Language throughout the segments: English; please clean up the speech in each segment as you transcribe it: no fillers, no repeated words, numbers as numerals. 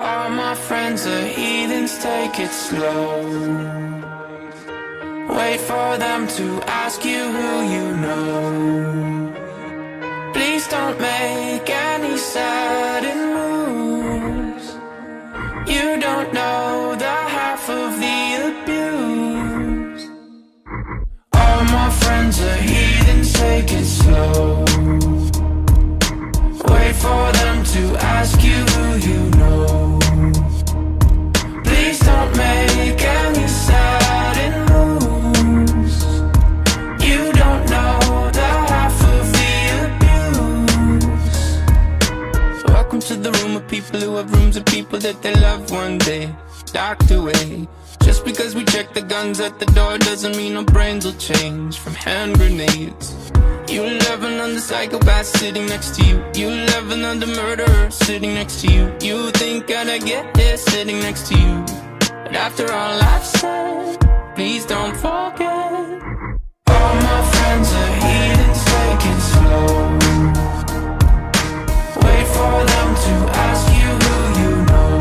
All my friends are heathens, take it slow. Wait for them to ask you who you know. Please don't make any sudden moves. You don't know the half of the abuse. All my friends are heathens, take it slow. Wait for them to ask you who you know. Please don't make any sudden moves. You don't know the half of the abuse. Welcome to the room of people who have rooms of people that they love one day docked away. Just because we check the guns at the door doesn't mean our brains will change from hand grenades. You love another psychopath sitting next to you. You love another murderer sitting next to you. You think I'd get here sitting next to you. But after all I've said, please don't forget. All my friends are heathens, take it slow. Wait for them to ask you who you know.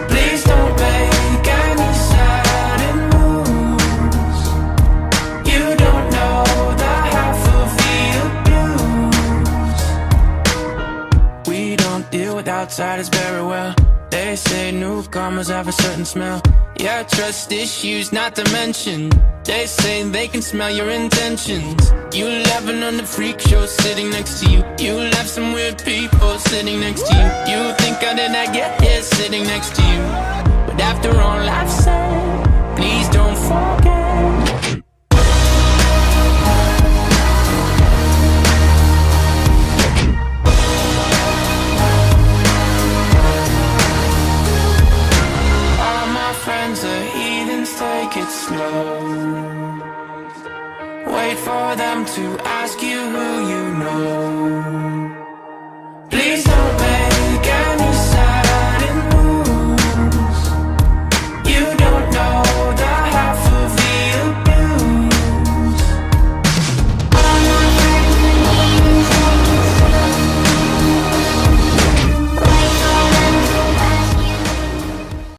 Please don't make any sudden moves. You don't know the half of the abuse. We don't deal with outsiders very well. They say newcomers have a certain smell. Yeah, trust issues not to mention. They say they can smell your intentions. You laughing on the freak show sitting next to you. You love some weird people sitting next to you. You think I did not get here sitting next to you. But after all I've said, please don't forget. Friends are heathens, take it slow. Wait for them to ask you who you know.